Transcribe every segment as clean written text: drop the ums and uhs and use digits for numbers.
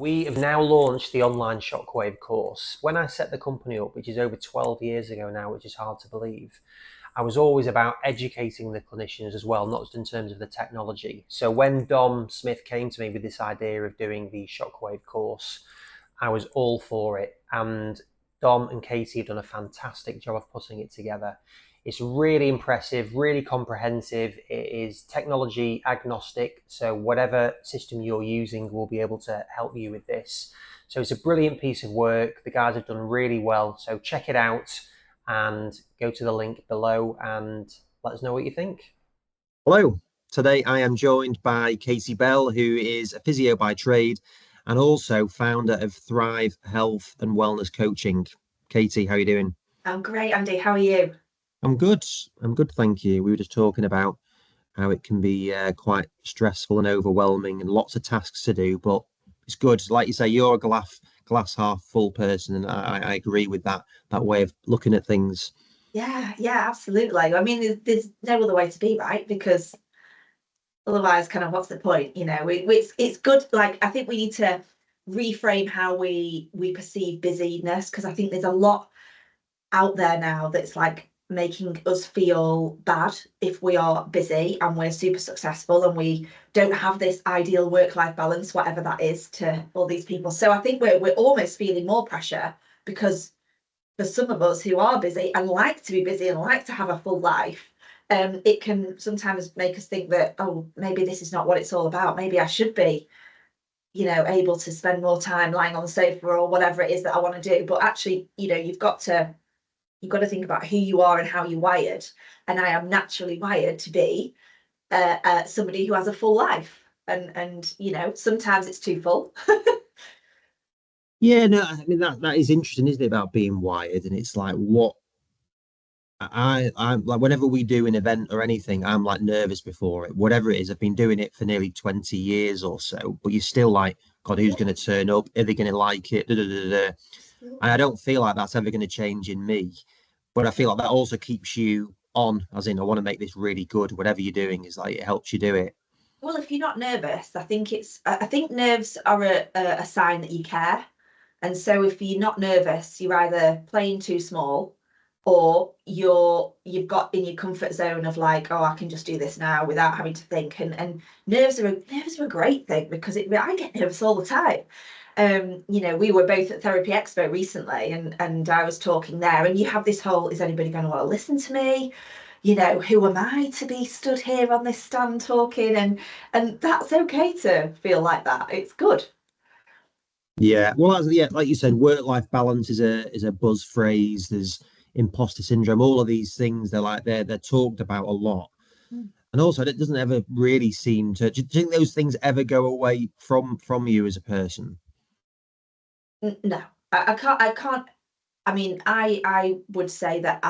We have now launched the online Shockwave course. When I set the company up, which is over 12 years ago now, which is hard to believe, I was always about educating the clinicians as well, not just in terms of the technology. So when Dom Smith came to me with this idea of doing the Shockwave course, I was all for it. And Dom and Katie have done a fantastic job of putting it together. It's really impressive, really comprehensive. It is technology agnostic, so whatever system you're using will be able to help you with this. So it's a brilliant piece of work. The guys have done really well. So check it out and go to the link below and let us know what you think. Hello. Today I am joined by Katie Bell, who is a physio by trade and also founder of Thrive Health and Wellness Coaching. Katie, how are you doing? I'm great, Andy. How are you? I'm good. I'm good, thank you. We were just talking about how it can be quite stressful and overwhelming and lots of tasks to do, but it's good. Like you say, you're a glass half full person, and I agree with that way of looking at things. Yeah, absolutely. I mean, there's no other way to be, right? Because otherwise, kind of, what's the point? It's good. Like, I think we need to reframe how we perceive busyness, because I think there's a lot out there now that's like making us feel bad if we are busy and we're super successful and we don't have this ideal work-life balance, whatever that is to all these people. So I think we're almost feeling more pressure because for some of us who are busy and like to be busy and like to have a full life, it can sometimes make us think that, oh, maybe this is not what it's all about. Maybe I should be, able to spend more time lying on the sofa or whatever it is that I want to do. But actually, you've got to think about who you are and how you're wired. And I am naturally wired to be somebody who has a full life. And sometimes it's too full. Yeah, no, I mean that is interesting, isn't it, about being wired? And it's like what I'm like whenever we do an event or anything, I'm like nervous before it. Whatever it is, I've been doing it for nearly 20 years or so, but you're still like, God, who's going to turn up? Are they going to like it? Da, da, da, da. And I don't feel like that's ever going to change in me. But I feel like that also keeps you on, as in, I want to make this really good. Whatever you're doing is like it helps you do it. Well, if you're not nervous, I think nerves are a sign that you care. And so if you're not nervous, you're either playing too small or you've got in your comfort zone of like, oh, I can just do this now without having to think. And nerves are a great thing because I get nervous all the time. We were both at Therapy Expo recently and I was talking there, and you have this whole, is anybody going to want to listen to me? Who am I to be stood here on this stand talking? And that's okay to feel like that. It's good. Yeah. Well, yeah, like you said, work-life balance is a buzz phrase. There's imposter syndrome, all of these things, they're talked about a lot. And also it doesn't ever really seem to, do you think those things ever go away from you as a person? No, I can't. I mean, I would say that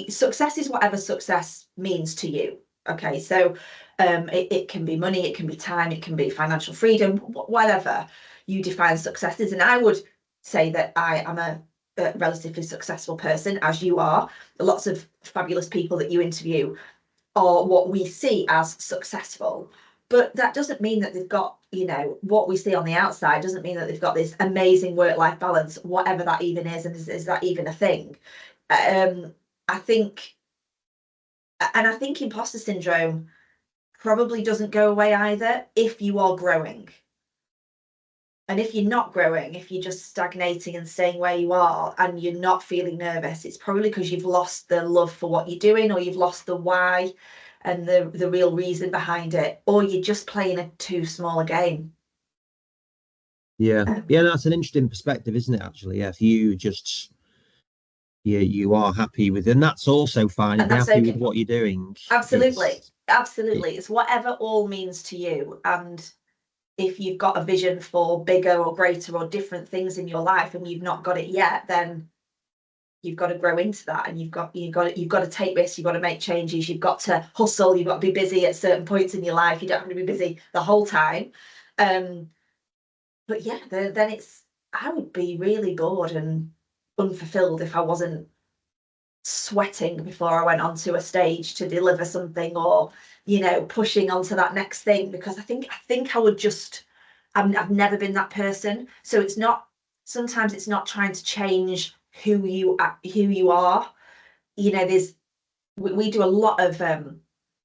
success is whatever success means to you. Okay, so it can be money, it can be time, it can be financial freedom, whatever you define success as. And I would say that I am a relatively successful person, as you are. Lots of fabulous people that you interview are what we see as successful. But that doesn't mean that they've got, what we see on the outside doesn't mean that they've got this amazing work-life balance, whatever that even is, and is that even a thing? Um, I think, and I think imposter syndrome probably doesn't go away either if you are growing. And if you're not growing, if you're just stagnating and staying where you are and you're not feeling nervous, it's probably because you've lost the love for what you're doing, or you've lost the why and the real reason behind it, or you're just playing a too small a game. Yeah. Um, Yeah, that's an interesting perspective, isn't it, actually? Yeah, if you just you are happy with, and that's also fine. If and you're that's happy with okay. what you're doing, Absolutely. it's it, Absolutely. It's whatever all means to you. And if you've got a vision for bigger or greater or different things in your life and you've not got it yet, then you've got to grow into that, and you've got to take risks, you've got to make changes, you've got to hustle, you've got to be busy at certain points in your life. You don't have to be busy the whole time. um but yeah, then it's, I would be really bored and unfulfilled if I wasn't sweating before I went onto a stage to deliver something, or pushing onto that next thing, because I think I would just I've never been that person. So it's not, sometimes it's not trying to change who you are. You know, we do a lot of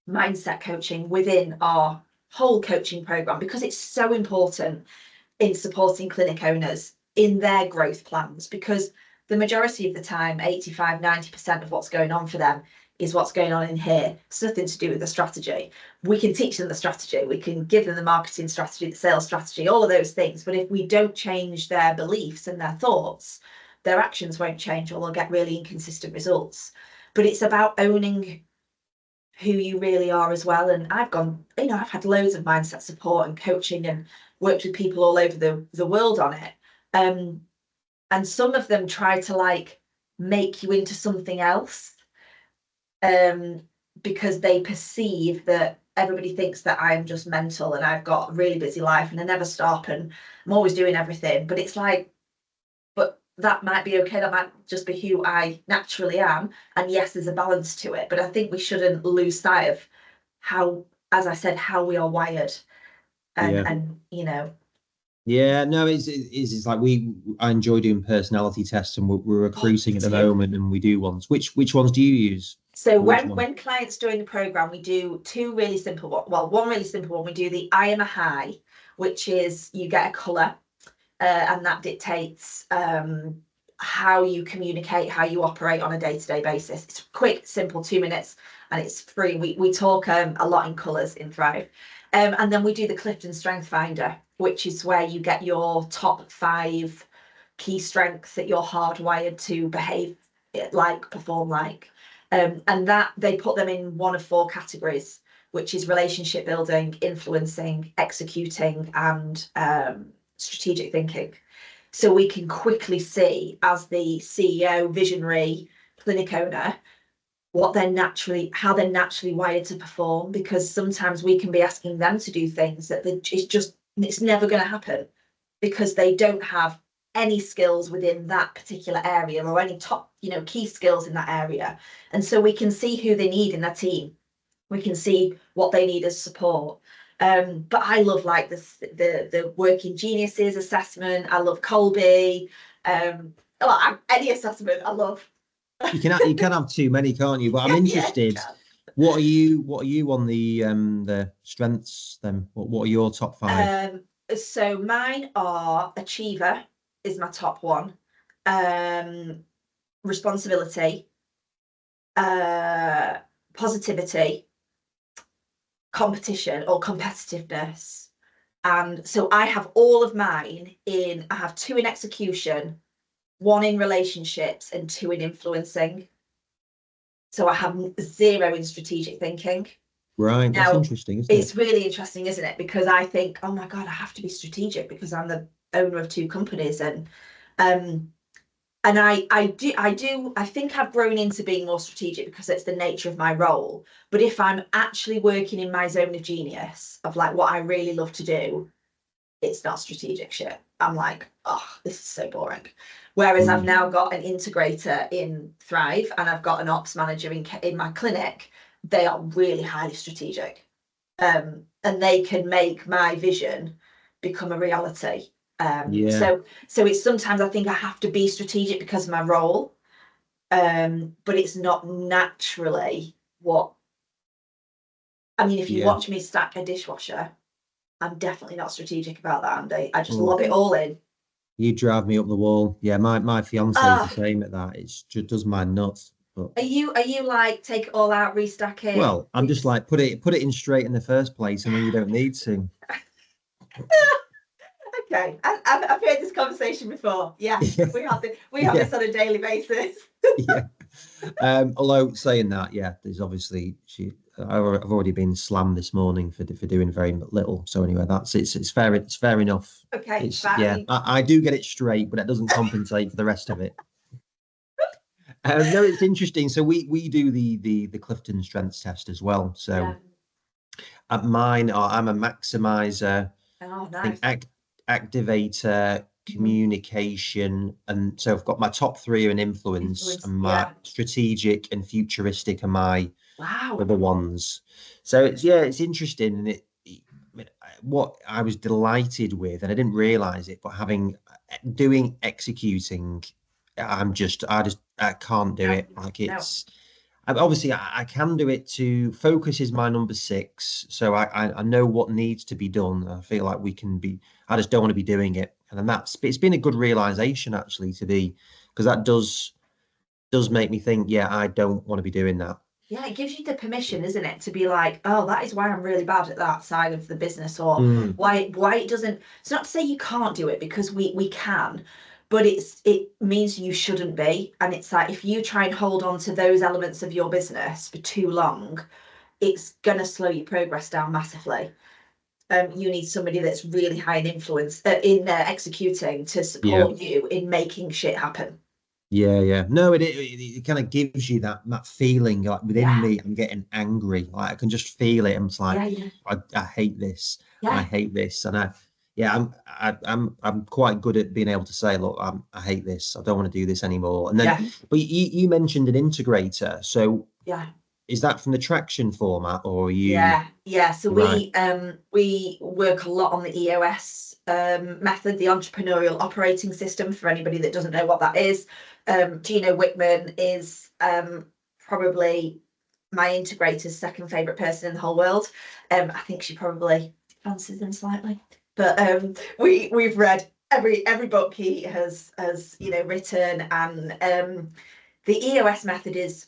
mindset coaching within our whole coaching program because it's so important in supporting clinic owners in their growth plans, because the majority of the time, 85–90% of what's going on for them is what's going on in here. It's nothing to do with the strategy. We can teach them the strategy, we can give them the marketing strategy, the sales strategy, all of those things. But if we don't change their beliefs and their thoughts, their actions won't change, or they'll get really inconsistent results. But it's about owning who you really are as well. And I've had loads of mindset support and coaching and worked with people all over the world on it. And some of them try to like make you into something else, because they perceive that everybody thinks that I'm just mental and I've got a really busy life and I never stop and I'm always doing everything. But it's like, but that might be okay. That might just be who I naturally am. And yes, there's a balance to it. But I think we shouldn't lose sight of how, as I said, how we are wired. And you know. Yeah, no, it's like I enjoy doing personality tests, and we're recruiting at the moment, and we do ones. Which ones do you use? So when clients join the program, we do two really simple one really simple one. We do the I am a high, which is you get a colour, and that dictates how you communicate, how you operate on a day-to-day basis. It's quick, simple, 2 minutes, and it's free. We talk a lot in colours in Thrive. And then we do the Clifton Strength Finder, which is where you get your top 5 key strengths that you're hardwired to behave like, perform like. And that they put them in one of 4 categories, which is relationship building, influencing, executing, and strategic thinking. So we can quickly see, as the CEO, visionary, clinic owner, how they're naturally wired to perform, because sometimes we can be asking them to do things that it's never going to happen because they don't have any skills within that particular area, or any top, key skills in that area. And so we can see who they need in their team. We can see what they need as support. But I love like the Working Geniuses assessment. I love Colby. Any assessment I love. You can have too many, can't you? But I'm interested. Yeah, what are you on the strengths then? What are your top 5? So mine are achiever is my top one. Responsibility, positivity, competition or competitiveness. And so I have all of mine I have 2 in execution, 1 in relationships, and 2 in influencing. So I have 0 in strategic thinking. Right, now, that's interesting, isn't it? It's really interesting, isn't it? Because I think, oh my God, I have to be strategic because I'm the owner of 2 companies. And I think I've grown into being more strategic because it's the nature of my role. But if I'm actually working in my zone of genius of like what I really love to do, it's not strategic shit. I'm like, oh, this is so boring. Whereas I've now got an integrator in Thrive and I've got an ops manager in my clinic. They are really highly strategic, and they can make my vision become a reality. So it's sometimes I think I have to be strategic because of my role, but it's not naturally what. I mean, if you watch me stack a dishwasher, I'm definitely not strategic about that, Andy. I just lob it all in. You drive me up the wall. Yeah, my fiance is the same at that. It just does my nuts. But Are you like take it all out, restack it? well, I'm just like put it in straight in the first place, and then you don't need to. Okay, I've heard this conversation before. Yeah, we have this on a daily basis. Yeah. Although saying that, there's obviously I've already been slammed this morning for doing very little. So anyway, it's fair. It's fair enough. Okay, I do get it straight, but it doesn't compensate for the rest of it. No, it's interesting. So we do the Clifton Strengths test as well. So at mine, I'm a maximizer. Oh, nice. Activator, communication, and so I've got my top 3 are in influence, and my strategic and futuristic are my other ones. So it's interesting, and what I was delighted with, and I didn't realize it, but executing, I can't do No, it. Like no. obviously I can do it. To focus is my number six, so I know what needs to be done. I feel like we can be. I just don't want to be doing it, and then it's been a good realization actually because that does make me think, yeah, I don't want to be doing that. Yeah, it gives you the permission, isn't it, to be like, oh, that is why I'm really bad at that side of the business, or Mm, why it doesn't. It's not to say you can't do it, because we can, but it means you shouldn't be. And it's like, if you try and hold on to those elements of your business for too long, it's gonna slow your progress down massively. You need somebody that's really high in influence in executing, to yeah. support you in making shit happen. Yeah, yeah. No, it kind of gives you that feeling like within Yeah, me, I'm getting angry. Like I can just feel it. I'm just like, yeah, yeah, I hate this. I yeah, hate this. And yeah, I'm quite good at being able to say, look, I hate this. I don't want to do this anymore. And then, yeah. but you mentioned an integrator. So Yeah. is that from the traction format, or are you Yeah. So right? we work a lot on the EOS method, the entrepreneurial operating system. For anybody that doesn't know what that is, Gino Wickman is probably my integrator's second favorite person in the whole world. I think she probably fancies him slightly, but we've read every book he has written, and the EOS method is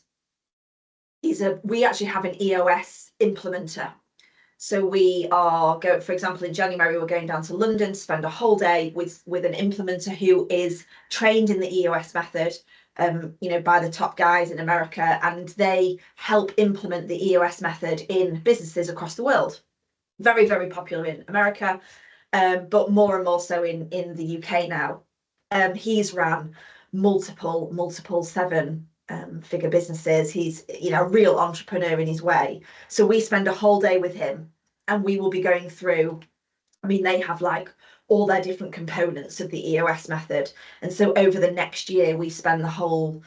we actually have an EOS implementer. So we are going, for example, in January, we're going down to London to spend a whole day with an implementer who is trained in the EOS method, by the top guys in America, and they help implement the EOS method in businesses across the world. Very, very popular in America, but more and more so in the UK now. He's ran multiple seven figure businesses. He's a real entrepreneur in his way. So we spend a whole day with him, and we will be going through. I mean, they have like all their different components of the EOS method, and so over the next year, we spend the whole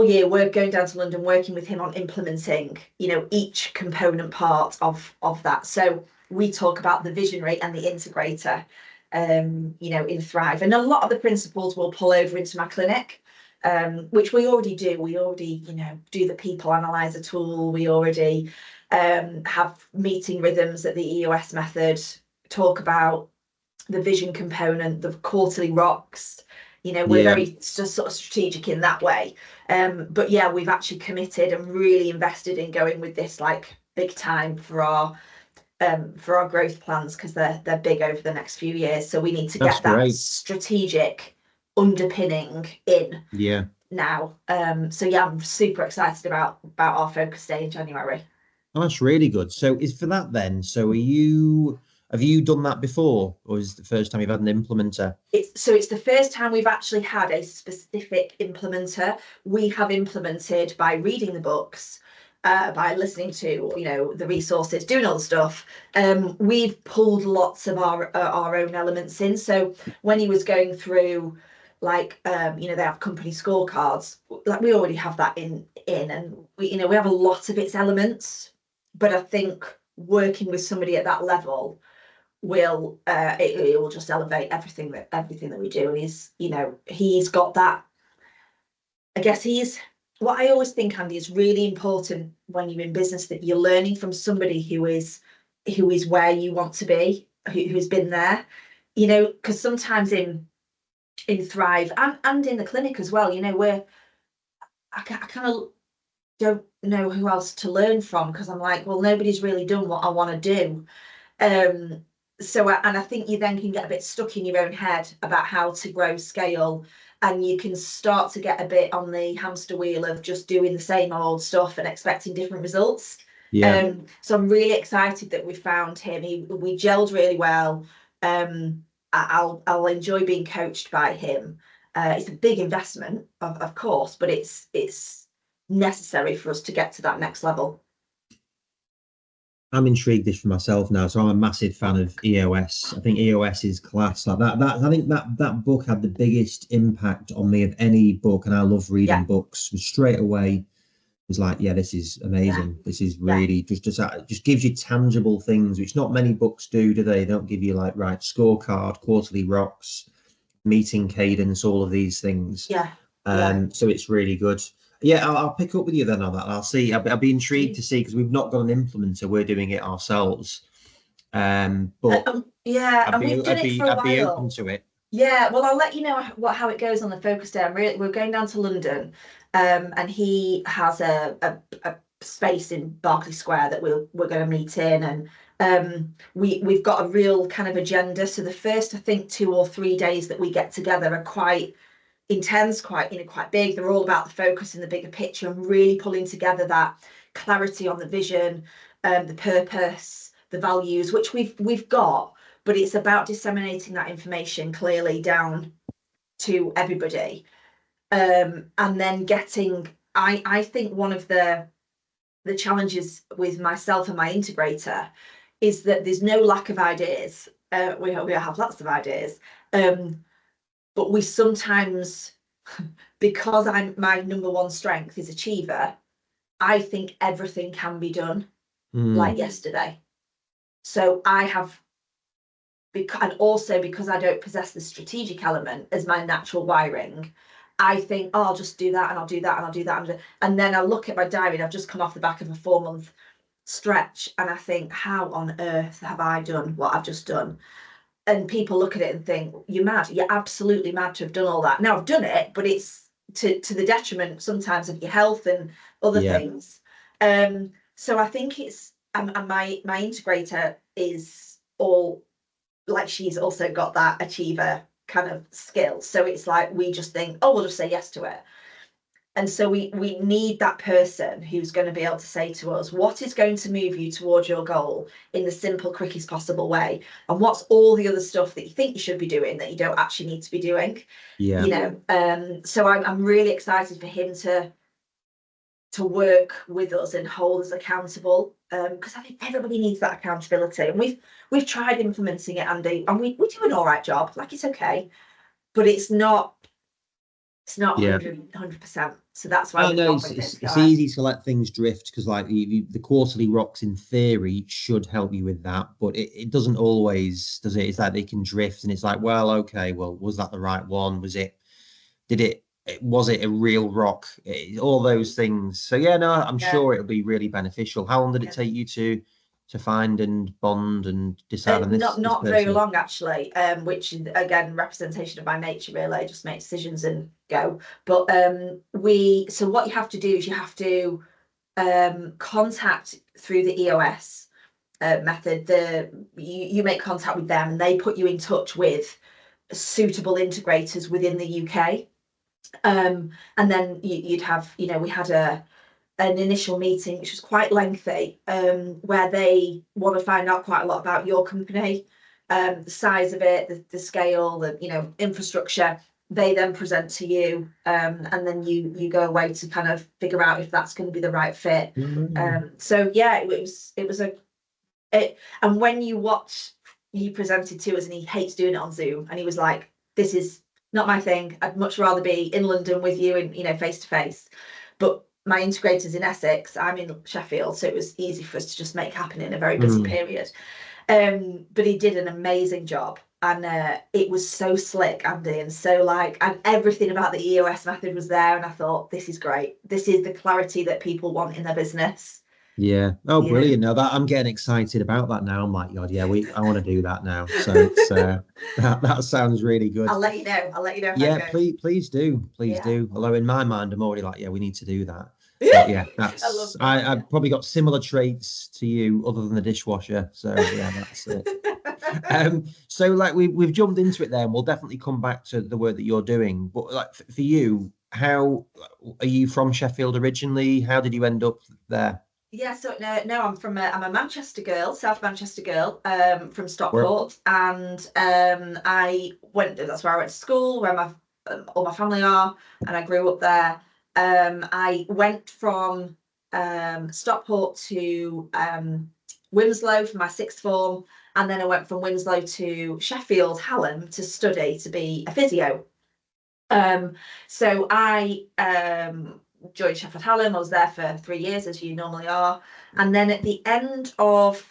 year we're going down to London working with him on implementing, each component part of that. So we talk about the visionary and the integrator, in Thrive. And a lot of the principles will pull over into my clinic, which we already do. We already, do the people analyzer tool. We already have meeting rhythms that the EOS method talk about, the vision component, the quarterly rocks. We're Yeah, very just sort of strategic in that way. But yeah, we've actually committed and really invested in going with this like big time for our growth plans, because they're big over the next few years. So we need to that's get that great. strategic underpinning in Yeah. now. So yeah, I'm super excited about our focus day in January. Oh, that's really good. So is for that then? So have you done that before, or is it the first time you've had an implementer? It's the first time we've actually had a specific implementer. We have implemented by reading the books, by listening to the resources, doing all the stuff. We've pulled lots of our own elements in. So when he was going through, like, they have company scorecards, like we already have that in, and we have a lot of its elements. But I think working with somebody at that level will it will just elevate everything that we do. And he's got that. I guess he's what I always think, Andy, is really important when you're in business, that you're learning from somebody who is where you want to be, who's been there. Because sometimes in Thrive and in the clinic as well, I kind of don't know who else to learn from, because I'm like, well, nobody's really done what I want to do. Um, and I think you then can get a bit stuck in your own head about how to grow scale, and you can start to get a bit on the hamster wheel of just doing the same old stuff and expecting different results. Yeah, So I'm really excited that we found him. We gelled really well. I'll enjoy being coached by him. It's a big investment, of course, but it's necessary for us to get to that next level. I'm intrigued this for myself now. So I'm a massive fan of EOS. I think EOS is class. Like I think that book had the biggest impact on me of any book, and I love reading Yeah, books. Straight away, was like, yeah, this is amazing. This is Yeah. really just gives you tangible things, which not many books do they? They don't give you like, right, scorecard, quarterly rocks, meeting cadence, all of these things. Yeah. Yeah. So it's really good. Yeah, I'll pick up with you then on that. I'll see. I'll be intrigued to see, because we've not got an implementer. We're doing it ourselves. But Yeah, and we've done it for a I'd be open while. to it. Yeah, well, I'll let you know how it goes on the focus day. We're going down to London, and he has a space in Berkeley Square that we're going to meet in, and we've got a real kind of agenda. So the first, I think, 2 or 3 days that we get together are quite intense, quite big. They're all about the focus and the bigger picture, and really pulling together that clarity on the vision, the purpose, the values, which we've got, but it's about disseminating that information clearly down to everybody. And then getting, I think one of the challenges with myself and my integrator is that there's no lack of ideas. We have lots of ideas. But we sometimes, because my number one strength is achiever, I think everything can be done like yesterday. So I have, and also because I don't possess the strategic element as my natural wiring, I think, oh, I'll just do that, and I'll do that, and I'll do that, and then I look at my diary, and I've just come off the back of a 4-month stretch, and I think, how on earth have I done what I've just done? And people look at it and think, you're mad. You're absolutely mad to have done all that. Now I've done it, but it's to the detriment sometimes of your health and other things. So I think it's, and my integrator is all like, she's also got that achiever kind of skill. So it's like, we just think, oh, we'll just say yes to it. And so we need that person who's going to be able to say to us, what is going to move you towards your goal in the simple, quickest possible way? And what's all the other stuff that you think you should be doing that you don't actually need to be doing? Yeah. You know, so I'm really excited for him to work with us and hold us accountable, because I think everybody needs that accountability. And we've tried implementing it, Andy, and we do an all right job. Like, it's okay, but it's not Yeah. 100%. So that's why Oh we've no, gone it's with this it's guy. easy to let things drift, because like the quarterly rocks in theory should help you with that, but it doesn't always, does it? It's like they can drift, and it's like, well, okay, well, was that the right one? Was it a real rock? All those things. So yeah, no, I'm Yeah. sure it'll be really beneficial. How long did it Yeah. take you to find and bond and decide on this Not very person? long actually, which is again representation of my nature really. Just make decisions and go. But so what you have to do is you have to contact through the EOS method. You make contact with them, and they put you in touch with suitable integrators within the UK. And then you'd have, we had an initial meeting which was quite lengthy, where they want to find out quite a lot about your company, the size of it, the scale, the infrastructure. They then present to you, and then you go away to kind of figure out if that's going to be the right fit. So yeah, it was and when you watch, he presented to us, and he hates doing it on Zoom, and he was like, this is not my thing. I'd much rather be in London with you and face to face. But my integrator's in Essex, I'm in Sheffield, so it was easy for us to just make happen in a very busy period. But he did an amazing job, and it was so slick, Andy, and so and everything about the EOS method was there, and I thought, this is great. This is the clarity that people want in their business. Yeah. Oh, You know. brilliant. Now that I'm getting excited about that now. I'm like, God, yeah, I want to do that now. So it's that sounds really good. I'll let you know. I'll let you know how Yeah, it goes. please do. Please Yeah. do. Although in my mind, I'm already like, yeah, we need to do that. But yeah, I love that. I've probably got similar traits to you other than the dishwasher. So yeah, that's it. So like we've jumped into it there, and we'll definitely come back to the work that you're doing. But like for you, how are you from Sheffield originally? How did you end up there? Yeah, so no, I'm a Manchester girl, South Manchester girl, from Where? Stockport, and that's where I went to school, where all my family are, and I grew up there. I went from Stockport to Winslow for my sixth form, and then I went from Winslow to Sheffield, Hallam, to study to be a physio. So I joined Sheffield Hallam. I was there for 3 years, as you normally are. And then at the end of,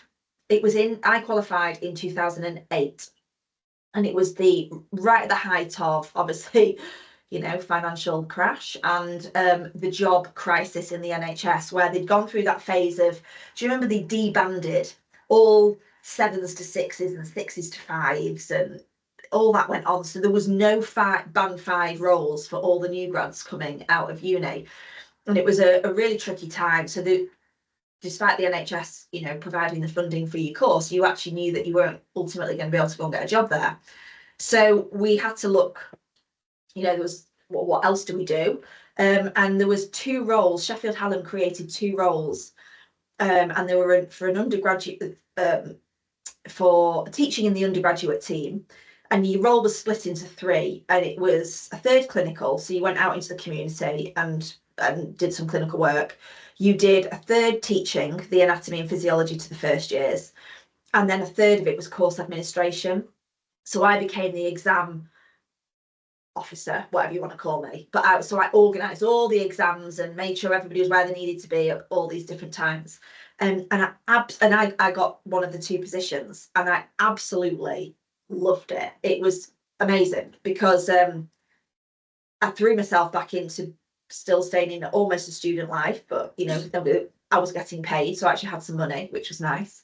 I qualified in 2008. And it was right at the height of, obviously, financial crash and the job crisis in the NHS, where they'd gone through that phase of, do you remember they debanded all 7s to 6s and 6s to 5s, and all that went on. So there was no band 5 roles for all the new grads coming out of uni. And it was a really tricky time. So despite the NHS, providing the funding for your course, you actually knew that you weren't ultimately going to be able to go and get a job there. So we had to look, there was, what else do we do? And there was 2 roles. Sheffield Hallam created 2 roles, and they were for an undergraduate, for teaching in the undergraduate team. And your role was split into 3, and it was a third clinical. So you went out into the community and did some clinical work. You did a third teaching the anatomy and physiology to the first years, and then a third of it was course administration. So I became the exam officer, whatever you want to call me. But I organised all the exams and made sure everybody was where they needed to be at all these different times. And I got one of the 2 positions, and I absolutely loved it. It was amazing because I threw myself back into still staying in almost a student life, but I was getting paid, so I actually had some money, which was nice.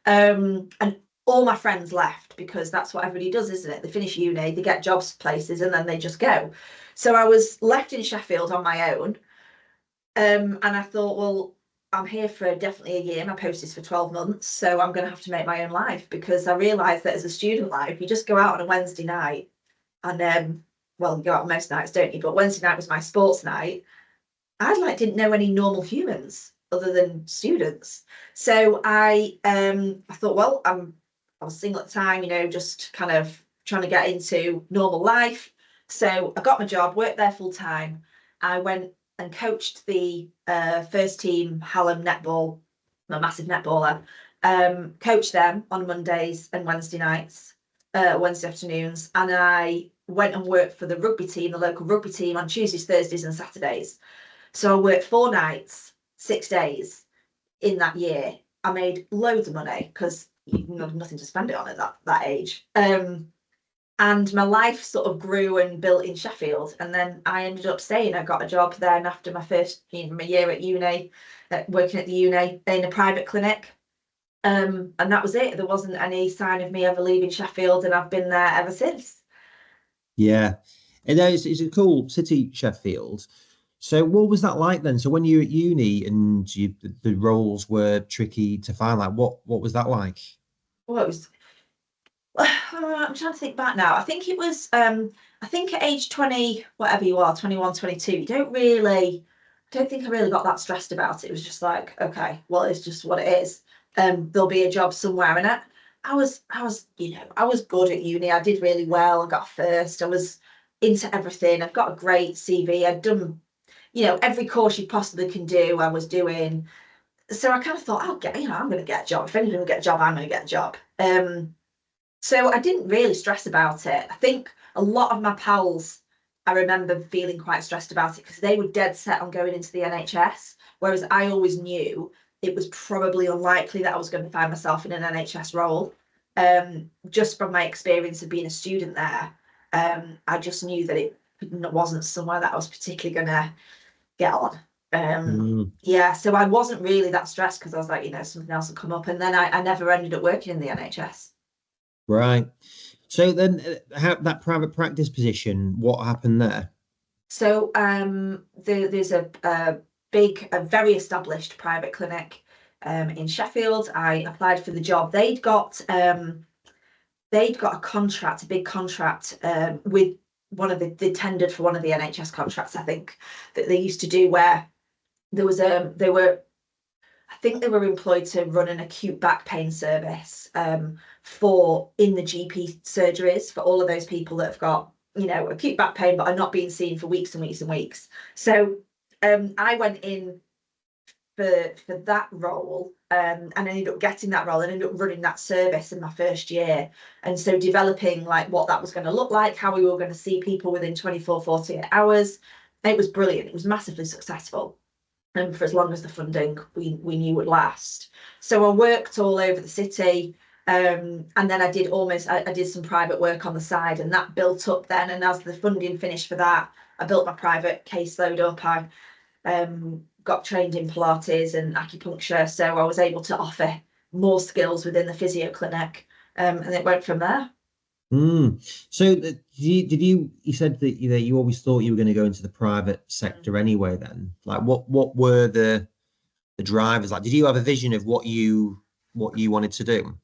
And all my friends left, because that's what everybody does, isn't it? They finish uni, they get jobs places, and then they just go. So I was left in Sheffield on my own. And I thought, well, I'm here for definitely a year. My post is for 12 months. So I'm going to have to make my own life, because I realised that as a student life, you just go out on a Wednesday night and, well, you go out most nights, don't you? But Wednesday night was my sports night. I didn't know any normal humans other than students. So I thought, well, I was single at the time, just kind of trying to get into normal life. So I got my job, worked there full time. I went and coached the first team Hallam netball. I'm a massive netballer. Coached them on Mondays and Wednesday nights, Wednesday afternoons, and I went and worked for the rugby team, the local rugby team, on Tuesdays, Thursdays, and Saturdays. So I worked 4 nights, 6 days in that year. I made loads of money because you had nothing to spend it on at that age. And my life sort of grew and built in Sheffield. And then I ended up staying. I got a job then after my first my year at uni, working at the uni in a private clinic. And that was it. There wasn't any sign of me ever leaving Sheffield, and I've been there ever since. Yeah. And it's a cool city, Sheffield. So what was that like then? So when you were at uni and the roles were tricky to find, like what was that like? Well, it was. I'm trying to think back now. I think it was. I think at age 20, whatever you are, 21, 22, you don't really. I don't think I really got that stressed about it. It was just like, okay, well, it's just what it is. There'll be a job somewhere, and I was, I was good at uni. I did really well. I got first. I was into everything. I've got a great CV. I'd done, every course you possibly can do, I was doing. So I kind of thought, I'll get, I'm going to get a job. If anyone will get a job, I'm going to get a job. So I didn't really stress about it. I think a lot of my pals, I remember feeling quite stressed about it because they were dead set on going into the NHS, whereas I always knew it was probably unlikely that I was going to find myself in an NHS role. Just from my experience of being a student there, I just knew that it wasn't somewhere that I was particularly going to get on. Yeah, so I wasn't really that stressed because I was like, something else will come up. And then I never ended up working in the NHS. Right. So then that private practice position, what happened there? So there's a very established private clinic in Sheffield. I applied for the job. They'd got a contract, a big contract with they tendered for one of the NHS contracts, I think, that they used to do, where there was I think they were employed to run an acute back pain service in the GP surgeries for all of those people that have got, acute back pain but are not being seen for weeks and weeks and weeks. So I went in for that role and ended up getting that role and ended up running that service in my first year. And so developing like what that was going to look like, how we were going to see people within 24, 48 hours. It was brilliant. It was massively successful. And for as long as the funding we knew would last. So I worked all over the city. And then I did some private work on the side, and that built up then. And as the funding finished for that, I built my private caseload up. I got trained in Pilates and acupuncture, so I was able to offer more skills within the physio clinic, and it went from there. So you said that you always thought you were going to go into the private sector anyway then? Like what were the drivers? Like, did you have a vision of what you wanted to do?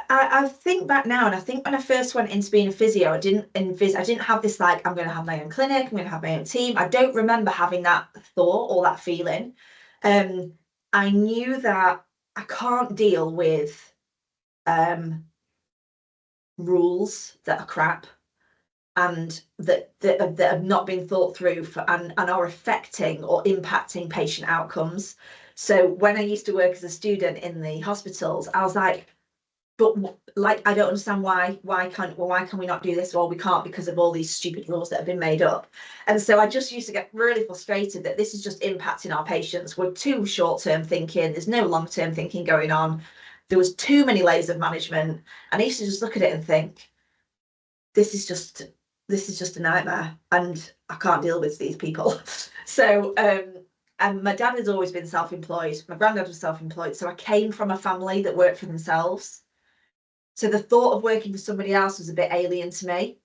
I think back now, and I think when I first went into being a physio, I didn't have this like, I'm going to have my own clinic, I'm going to have my own team. I don't remember having that thought or that feeling. I knew that I can't deal with rules that are crap and that have not been thought through and are affecting or impacting patient outcomes. So when I used to work as a student in the hospitals, I was like, but like, I don't understand why can we not do this? Well, we can't because of all these stupid rules that have been made up. And so I just used to get really frustrated that this is just impacting our patients. We're too short-term thinking. There's no long-term thinking going on. There was too many layers of management. And I used to just look at it and think, this is just a nightmare, and I can't deal with these people. So and my dad has always been self-employed. My granddad was self-employed. So I came from a family that worked for themselves. So the thought of working for somebody else was a bit alien to me.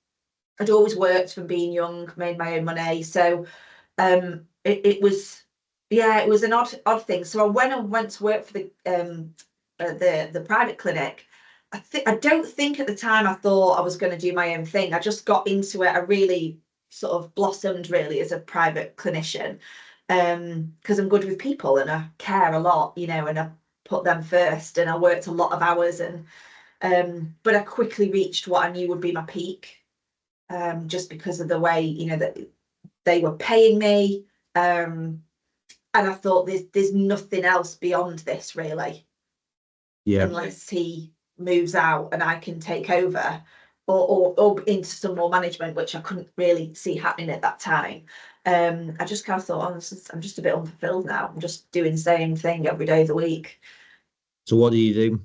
I'd always worked from being young, made my own money. So it was, yeah, it was an odd thing. So when I went to work for the private clinic, I don't think at the time I thought I was going to do my own thing. I just got into it. I really sort of blossomed really as a private clinician, because I'm good with people and I care a lot, and I put them first, and I worked a lot of hours, and but I quickly reached what I knew would be my peak, just because of the way, that they were paying me. And I thought there's nothing else beyond this really, unless he moves out and I can take over or into some more management, which I couldn't really see happening at that time. I just kind of thought, I'm just a bit unfulfilled now. I'm just doing the same thing every day of the week. So what do you do?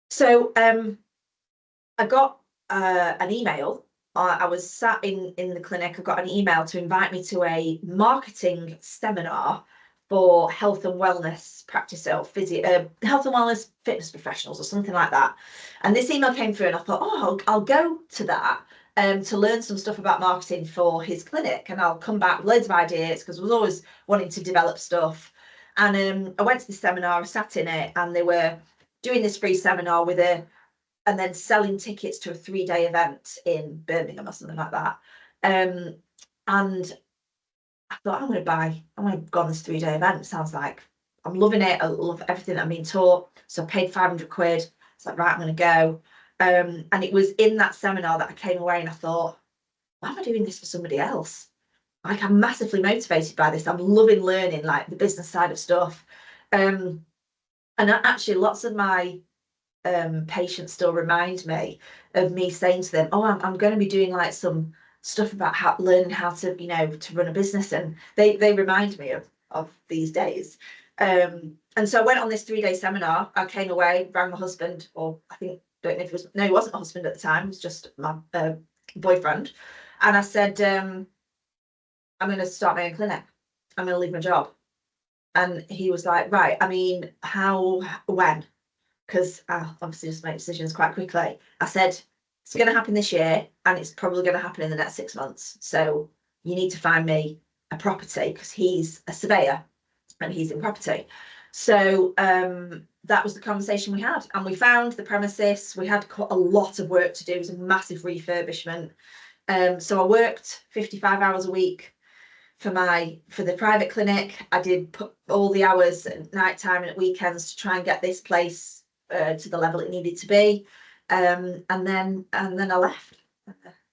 So I got an email. I was sat in the clinic. I got an email to invite me to a marketing seminar for health and wellness practice, or health and wellness fitness professionals or something like that. And this email came through, and I thought, oh, I'll go to that to learn some stuff about marketing for his clinic, and I'll come back with loads of ideas, because I was always wanting to develop stuff. And I went to the seminar, I sat in it, and they were doing this free seminar and then selling tickets to a 3-day event in Birmingham or something like that. And I thought, I'm going to go on this 3-day event. It sounds like I'm loving it. I love everything I'm being taught. So I paid 500 quid. It's like, right, I'm going to go. And it was in that seminar that I came away and I thought, why am I doing this for somebody else? Like, I'm massively motivated by this. I'm loving learning, like, the business side of stuff. And actually, lots of my patients still remind me of me saying to them, oh, I'm going to be doing like some stuff about learning how to, to run a business, and they remind me of these days. And so I went on this 3-day seminar. I came away, rang my husband, or don't know if it was, no, he wasn't my husband at the time, it was just my boyfriend. And I said, I'm going to start my own clinic. I'm going to leave my job. And he was like, right, I mean, when? Because I obviously just make decisions quite quickly. I said, it's going to happen this year, and it's probably going to happen in the next 6 months. So you need to find me a property, because he's a surveyor and he's in property. So that was the conversation we had, and we found the premises. We had a lot of work to do. It was a massive refurbishment. So I worked 55 hours a week for the private clinic. I did put all the hours at night time and at weekends to try and get this place to the level it needed to be, and then I left,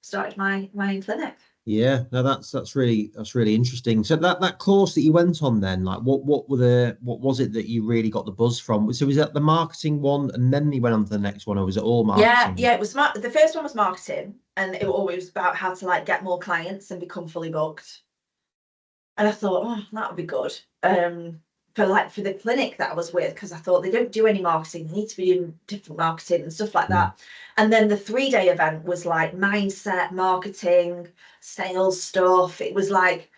started my own clinic. Yeah, no, that's really interesting. So that course that you went on then, like what was it that you really got the buzz from? So was that the marketing one, and then you went on to the next one, or was it all marketing? Yeah, it was the first one was marketing, and it always was about how to like get more clients and become fully booked. And I thought, oh, that would be good. For the clinic that I was with, because I thought they don't do any marketing, they need to be doing different marketing and stuff like that. And then the 3-day event was like mindset, marketing, sales stuff. It was like,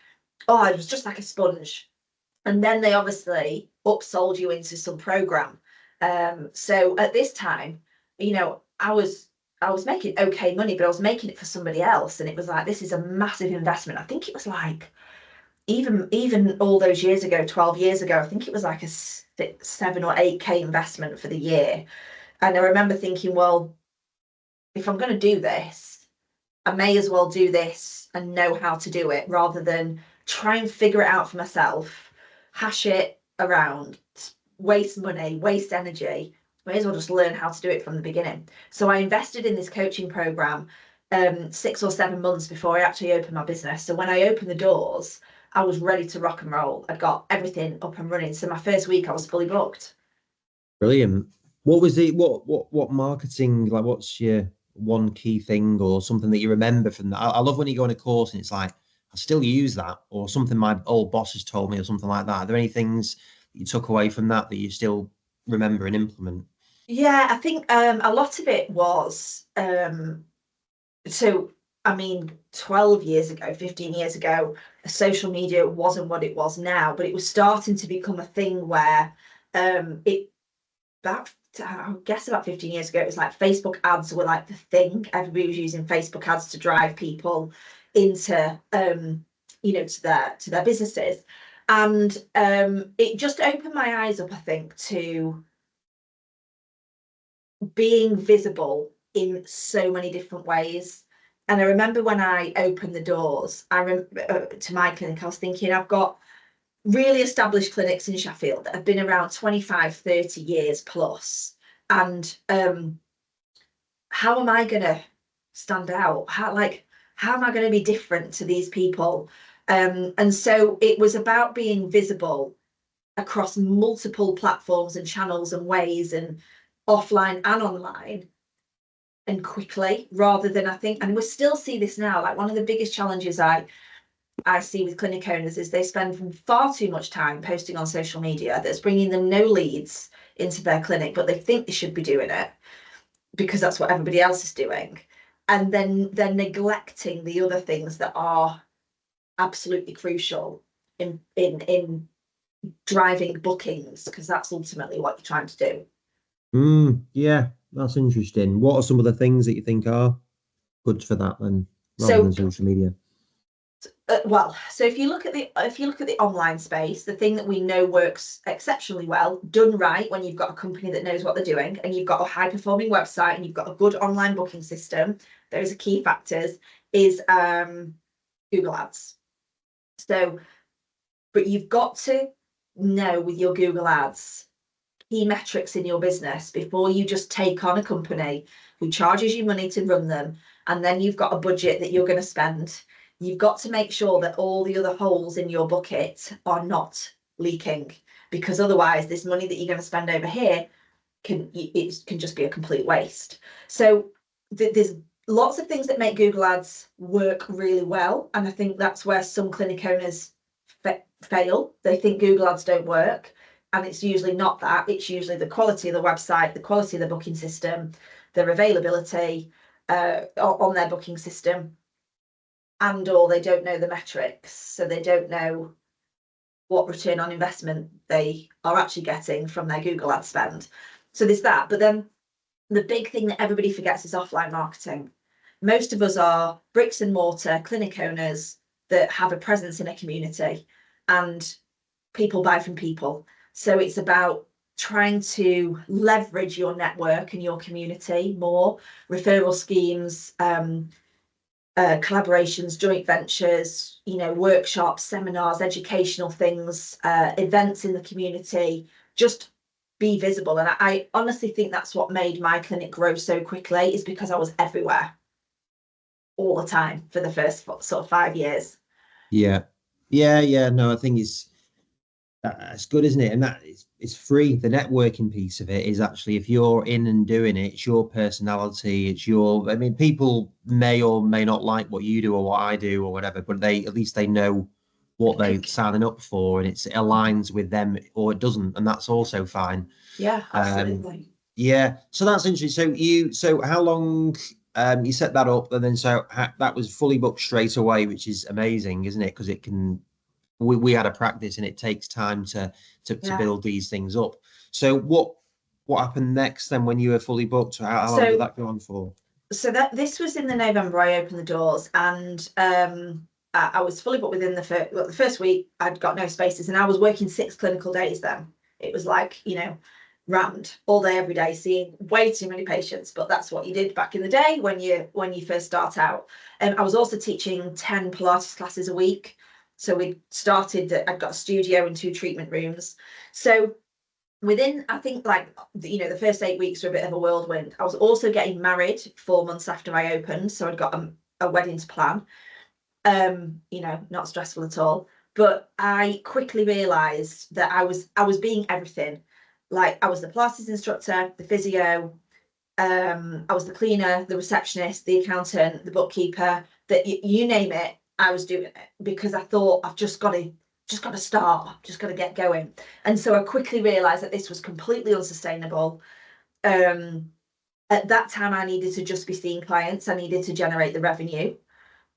oh, it was just like a sponge. And then they obviously upsold you into some program. So at this time, I was making okay money, but I was making it for somebody else, and it was like, this is a massive investment. I think it was like, even all those years ago, 12 years ago, I think it was like a 7 or 8K investment for the year. And I remember thinking, well, if I'm going to do this, I may as well do this and know how to do it rather than try and figure it out for myself, hash it around, waste money, waste energy. May as well just learn how to do it from the beginning. So I invested in this coaching program 6 or 7 months before I actually opened my business. So when I opened the doors, I was ready to rock and roll. I'd got everything up and running. So my first week I was fully booked. Brilliant. What was the what marketing, like what's your one key thing or something that you remember from that? I love when you go on a course and it's like, I still use that, or something my old boss has told me or something like that. Are there any things that you took away from that that you still remember and implement? Yeah, I think a lot of it was so I mean 12 years ago, 15 years ago, social media wasn't what it was now, but it was starting to become a thing where it about I guess about 15 years ago, it was like Facebook ads were like the thing. Everybody was using Facebook ads to drive people into to their businesses. And it just opened my eyes up, I think, to being visible in so many different ways. And I remember when I opened the doors, to my clinic, I was thinking, I've got really established clinics in Sheffield that have been around 25, 30 years plus. And how am I going to stand out? How am I going to be different to these people? And so it was about being visible across multiple platforms and channels and ways, and offline and online, and quickly, rather than, I think, and we still see this now, like one of the biggest challenges I see with clinic owners is they spend far too much time posting on social media that's bringing them no leads into their clinic, but they think they should be doing it because that's what everybody else is doing. And then they're neglecting the other things that are absolutely crucial in driving bookings, because that's ultimately what you're trying to do. Yeah, that's interesting. What are some of the things that you think are good for that then, rather than So social media? so if you look at the online space, the thing that we know works exceptionally well, done right, when you've got a company that knows what they're doing and you've got a high performing website and you've got a good online booking system, those are key factors, is Google Ads. So, but you've got to know with your Google Ads key metrics in your business before you just take on a company who charges you money to run them, and then you've got a budget that you're going to spend. You've got to make sure that all the other holes in your bucket are not leaking, because otherwise this money that you're going to spend over here can just be a complete waste. So there's lots of things that make Google Ads work really well, and I think that's where some clinic owners fail. They think Google Ads don't work, and it's usually not that. It's usually the quality of the website, the quality of the booking system, their availability on their booking system, and/or they don't know the metrics, so they don't know what return on investment they are actually getting from their Google ad spend. So there's that. But then the big thing that everybody forgets is offline marketing. Most of us are bricks and mortar clinic owners that have a presence in a community, and people buy from people. So it's about trying to leverage your network and your community more, referral schemes, collaborations, joint ventures, workshops, seminars, educational things, events in the community. Just be visible. And I honestly think that's what made my clinic grow so quickly, is because I was everywhere all the time for the first sort of 5 years. Yeah, yeah. No, I think that's good, isn't it? And that is, it's free. The networking piece of it is actually, if you're in and doing it, it's your personality. It's your, I mean, people may or may not like what you do or what I do or whatever, but at least they know what they're signing up for, and it aligns with them or it doesn't, and that's also fine. Yeah, Um, absolutely. yeah, so that's interesting. So how long you set that up, and then that was fully booked straight away, which is amazing, isn't it? Because it can we had a practice, and it takes time to Yeah. build these things up. So what happened next then when you were fully booked? How long did So that go on for? so that this was in the November I opened the doors, and I was fully booked within the first week. I'd got no spaces, and I was working 6 clinical days then. It was like, rammed all day every day, seeing way too many patients, but that's what you did back in the day when you first start out. I was also teaching 10 Pilates classes a week. So I'd got a studio and 2 treatment rooms. So within, I think, like, the first 8 weeks were a bit of a whirlwind. I was also getting married 4 months after I opened, so I'd got a wedding to plan. Not stressful at all. But I quickly realized that I was being everything. Like, I was the Pilates instructor, the physio, I was the cleaner, the receptionist, the accountant, the bookkeeper, that you name it, I was doing it, because I thought, I've just got to start, just got to get going. And so I quickly realized that this was completely unsustainable. At that time, I needed to just be seeing clients. I needed to generate the revenue.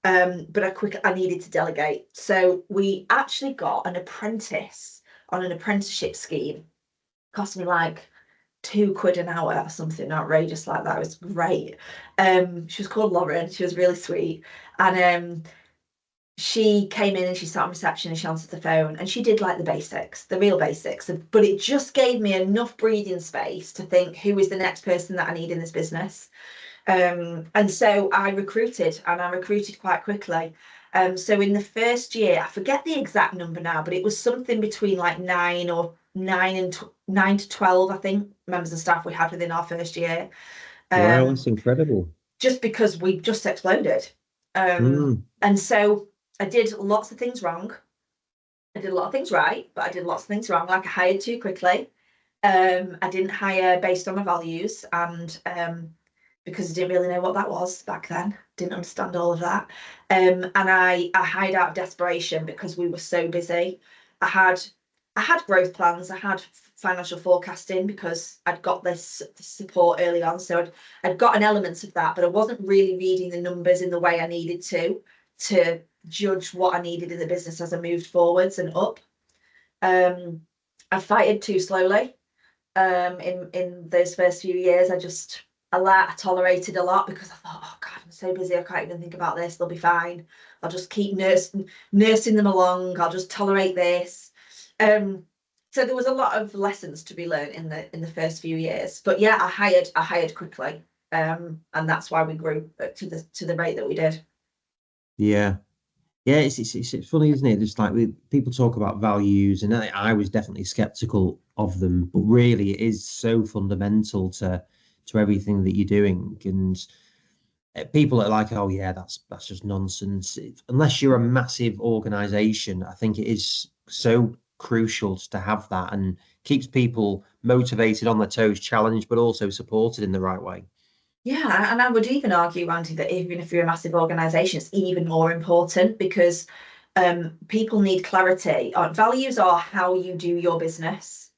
But I needed to delegate. So we actually got an apprentice on an apprenticeship scheme. Cost me like £2 an hour or something outrageous like that. It was great. She was called Lauren. She was really sweet. And she came in and she sat on reception and she answered the phone and she did like the basics, the real basics. But it just gave me enough breathing space to think, who is the next person that I need in this business? And so I recruited, and I recruited quite quickly. So in the first year, I forget the exact number now, but it was something between like 9 to 12, I think, members of staff we had within our first year. Wow, Um, that's incredible. just because we just exploded. Mm. And so I did lots of things wrong. I did a lot of things right, but I did lots of things wrong. Like, I hired too quickly. I didn't hire based on my values, and because I didn't really know what that was back then, didn't understand all of that. And I hired out of desperation because we were so busy. I had growth plans. I had financial forecasting because I'd got this support early on, so I'd got an element of that, but I wasn't really reading the numbers in the way I needed to judge what I needed in the business as I moved forwards and up. I fighted too slowly. In those first few years, I tolerated a lot because I thought, oh God, I'm so busy, I can't even think about this. They'll be fine. I'll just keep nursing them along. I'll just tolerate this. So there was a lot of lessons to be learned in the first few years. But yeah, I hired quickly, and that's why we grew to the rate that we did. Yeah. Yeah, it's funny, isn't it? Just like people talk about values, and I was definitely skeptical of them, but really, it is so fundamental to everything that you're doing. And people are like, "Oh, yeah, that's just nonsense." Unless you're a massive organization, I think it is so crucial to have that, and keeps people motivated, on their toes, challenged, but also supported in the right way. Yeah, and I would even argue, Andy, that even if you're a massive organisation, it's even more important because people need clarity. Values are how you do your business.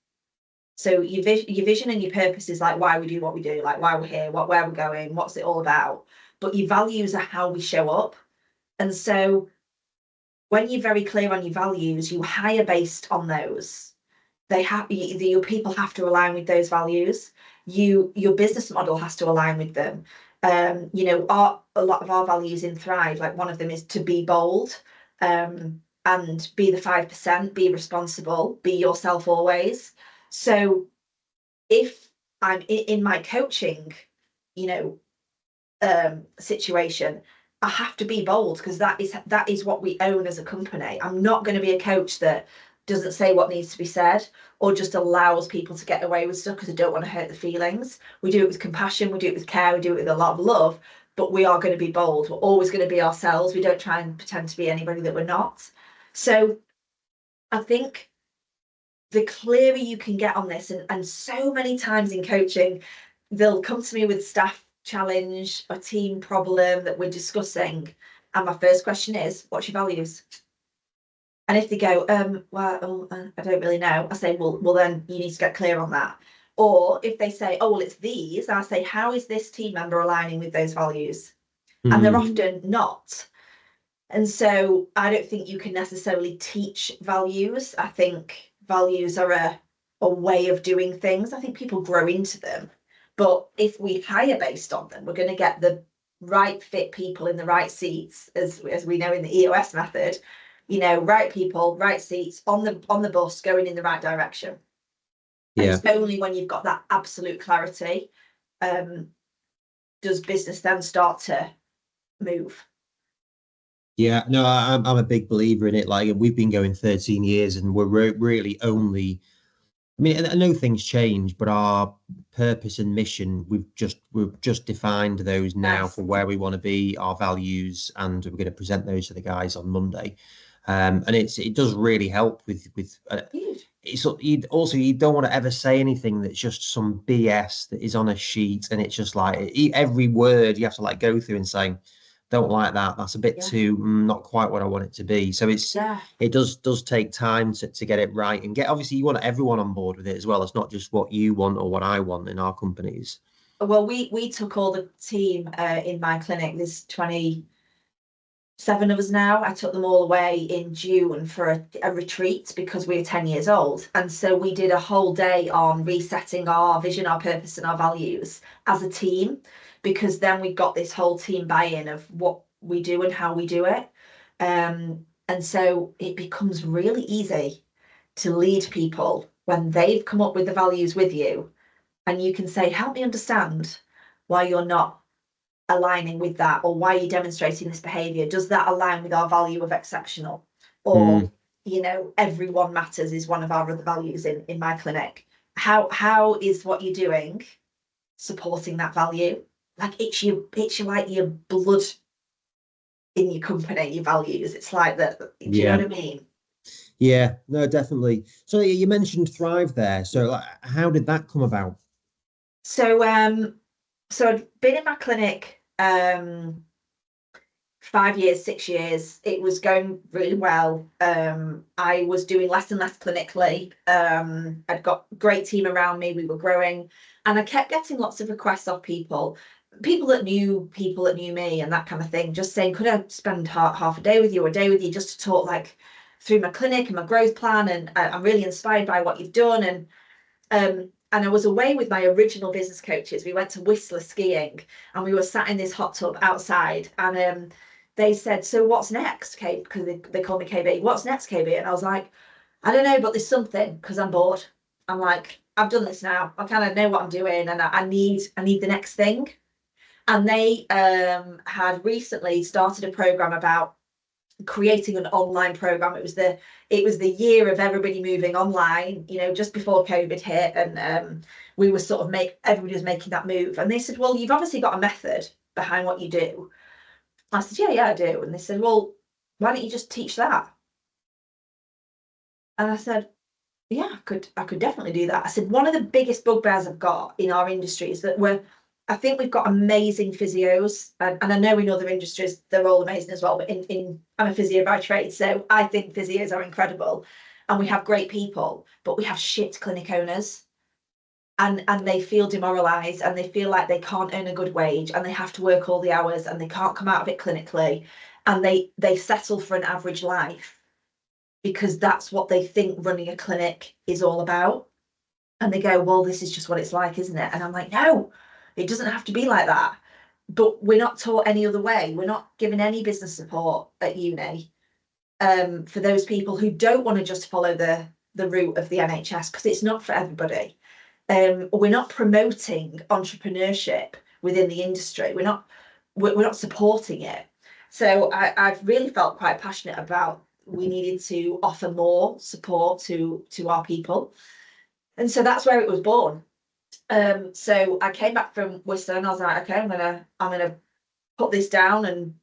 So your vision and your purpose is like why we do what we do, like why we're here, where we're going, what's it all about. But your values are how we show up. And so when you're very clear on your values, you hire based on those. Your people have to align with those values. Your business model has to align with them. A lot of our values in Thrive, like one of them is to be bold, and be the 5%, be responsible, be yourself always. So if I'm in my coaching, you know, situation, I have to be bold because that is what we own as a company. I'm not going to be a coach that doesn't say what needs to be said or just allows people to get away with stuff because I don't want to hurt the feelings. We do it with compassion, we do it with care, we do it with a lot of love, but we are going to be bold. We're always going to be ourselves. We don't try and pretend to be anybody that we're not. So I think the clearer you can get on this, and so many times in coaching, they'll come to me with staff challenge, a team problem that we're discussing. And my first question is, what's your values? And if they go, I don't really know, I say, well, then you need to get clear on that. Or if they say, oh, well, it's these, I say, how is this team member aligning with those values? And they're often not. And so I don't think you can necessarily teach values. I think values are a way of doing things. I think people grow into them. But if we hire based on them, we're going to get the right fit people in the right seats, as we know in the EOS method, right people, right seats on the bus going in the right direction. And Yeah. it's only when you've got that absolute clarity, does business then start to move. Yeah, no, I'm a big believer in it. Like we've been going 13 years and we're really only, I mean, I know things change, but our purpose and mission, we've just defined those now Nice. for where we want to be, our values, and we're going to present those to the guys on Monday. And it does really help with Huge. it's you don't want to ever say anything that's just some BS that is on a sheet, and it's just like every word you have to like go through and say, don't like that. That's a bit Yeah. too not quite what I want it to be. So Yeah. it does take time to get it right and get, obviously you want everyone on board with it as well. It's not just what you want or what I want in our companies. Well, we took all the team in my clinic. There's 27 of us now. I took them all away in June for a retreat because we were 10 years old. And so we did a whole day on resetting our vision, our purpose, and our values as a team, because then we got this whole team buy-in of what we do and how we do it. And so it becomes really easy to lead people when they've come up with the values with you, and you can say, help me understand why you're not aligning with that, or why you're demonstrating this behavior. Does that align with our value of exceptional? Or, Mm. Everyone matters is one of our other values in my clinic. How is what you're doing supporting that value? Like it's your like your blood in your company, your values. It's like that. Do you know Yeah. what I mean? Yeah, no, definitely. So you mentioned Thrive there. So like, how did that come about? So I'd been in my clinic 5 years, 6 years. It was going really well. I was doing less and less clinically. I'd got a great team around me. We were growing, and I kept getting lots of requests off people that knew me, and that kind of thing. Just saying, could I spend half a day with you, or a day with you, just to talk like through my clinic and my growth plan? And I'm really inspired by what you've done. And I was away with my original business coaches. We went to Whistler skiing, and we were sat in this hot tub outside, and they said, so what's next, Kate? Because they call me KB. What's next, KB? And I was like, I don't know, but there's something, because I'm bored. I'm like, I've done this now. I kind of know what I'm doing, and I need the next thing. And they had recently started a program about creating an online program. It was the year of everybody moving online, just before COVID hit, and we were sort of everybody was making that move. And they said, well, you've obviously got a method behind what you do. I said, yeah, I do. And they said, well, why don't you just teach that? And I said, yeah, I could definitely do that. I said, one of the biggest bugbears I've got in our industry is that I think we've got amazing physios, and I know in other industries they're all amazing as well. But I'm a physio by trade, so I think physios are incredible, and we have great people, but we have shit clinic owners, and they feel demoralised, and they feel like they can't earn a good wage, and they have to work all the hours, and they can't come out of it clinically, and they settle for an average life because that's what they think running a clinic is all about. And they go, well, this is just what it's like, isn't it? And I'm like, no, it doesn't have to be like that. But we're not taught any other way. We're not given any business support at uni for those people who don't want to just follow the route of the NHS, because it's not for everybody. We're not promoting entrepreneurship within the industry. We're not supporting it. So I've really felt quite passionate about, we needed to offer more support to our people. And so that's where it was born. So I came back from Whistler, and I was like, okay, I'm gonna put this down and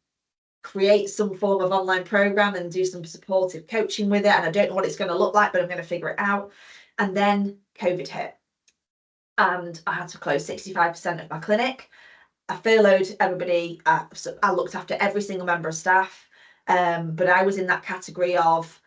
create some form of online program and do some supportive coaching with it. And I don't know what it's going to look like, but I'm going to figure it out. And then COVID hit, and I had to close 65% of my clinic. I furloughed everybody. So I looked after every single member of staff. But I was in that category of,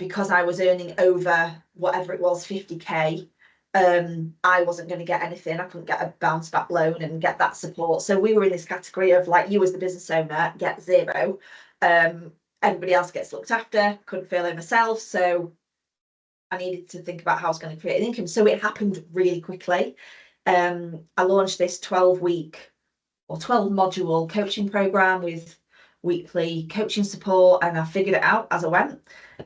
because I was earning over whatever it was, 50k, I wasn't going to get anything. I couldn't get a bounce back loan and get that support. So we were in this category of like, you as the business owner get zero. Everybody else gets looked after. Couldn't furlough myself. So I needed to think about how I was going to create an income. So it happened really quickly. I launched this 12-week or 12 module coaching program with weekly coaching support, and I figured it out as I went.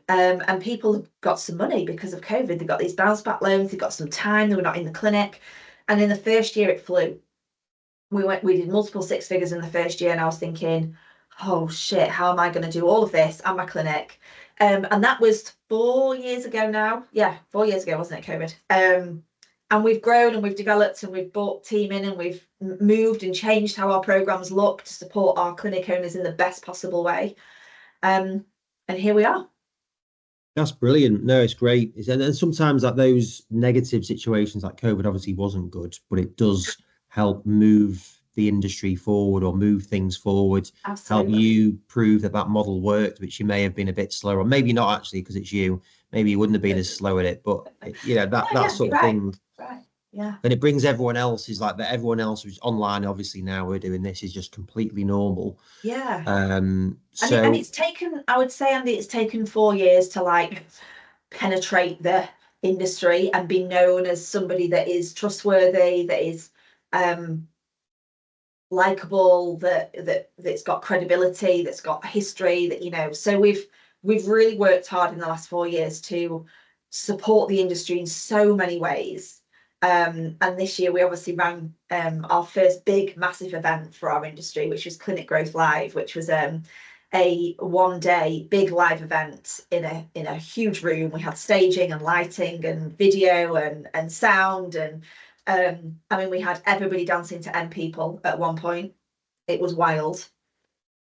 And people got some money because of COVID. They got these bounce back loans, they got some time, they were not in the clinic. And in the first year it flew. We did multiple six figures in the first year, and I was thinking, oh shit, how am I going to do all of this and my clinic? And that was 4 years ago now. Yeah, 4 years ago, wasn't it, COVID? And we've grown and we've developed and we've brought team in and we've moved and changed how our programs look to support our clinic owners in the best possible way. And here we are. That's brilliant. No, it's great. And sometimes like those negative situations like COVID obviously wasn't good, but it does help move the industry forward or move things forward. Absolutely. Help you prove that that model worked, which you may have been a bit slower, or maybe not actually because it's you. Maybe you wouldn't have been as slow at it, but that sort of thing. Right. Yeah. And it brings everyone else is like that. Everyone else who's online, obviously now we're doing this is just completely normal. Yeah. So and it's taken, I would say, Andy, it's taken 4 years to like penetrate the industry and be known as somebody that is trustworthy, that is likable, that's got credibility, that's got history, that so we've really worked hard in the last 4 years to support the industry in so many ways. And this year we obviously ran our first big massive event for our industry, which was Clinic Growth Live, which was a 1-day big live event in a huge room. We had staging and lighting and video and sound, and I mean, we had everybody dancing to End People at one point. It was wild.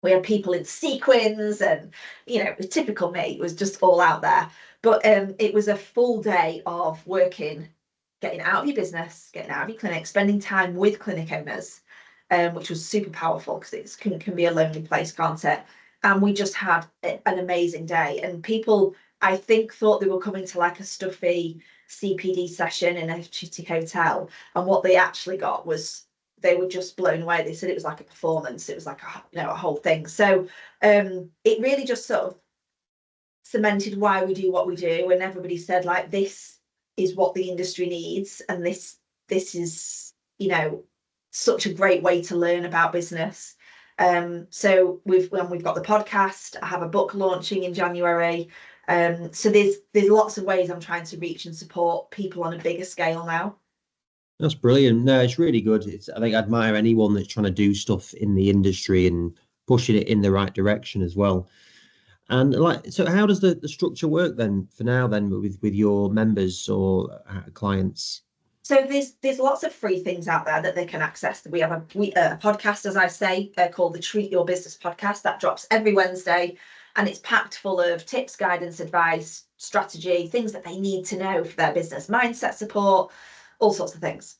We had people in sequins, and it was typical me. It was just all out there. But it was a full day of working, getting out of your business, getting out of your clinic, spending time with clinic owners, which was super powerful because it can be a lonely place, can't it? And we just had an amazing day. And people, I think, thought they were coming to like a stuffy CPD session in a shitty hotel. And what they actually got was, they were just blown away. They said it was like a performance. It was like a whole thing. So it really just sort of cemented why we do what we do. And everybody said, like, this is what the industry needs, and this is such a great way to learn about business. So we've got the podcast. I have a book launching in January. So there's lots of ways I'm trying to reach and support people on a bigger scale now. that's brilliant. No, it's really good. I think I admire anyone that's trying to do stuff in the industry and pushing it in the right direction as well. And so how does the structure work then for now then with your members or clients? So there's lots of free things out there that they can access. We have a podcast, as I say, called the Treat Your Business podcast, that drops every Wednesday, and it's packed full of tips, guidance, advice, strategy, things that they need to know for their business, mindset support, all sorts of things.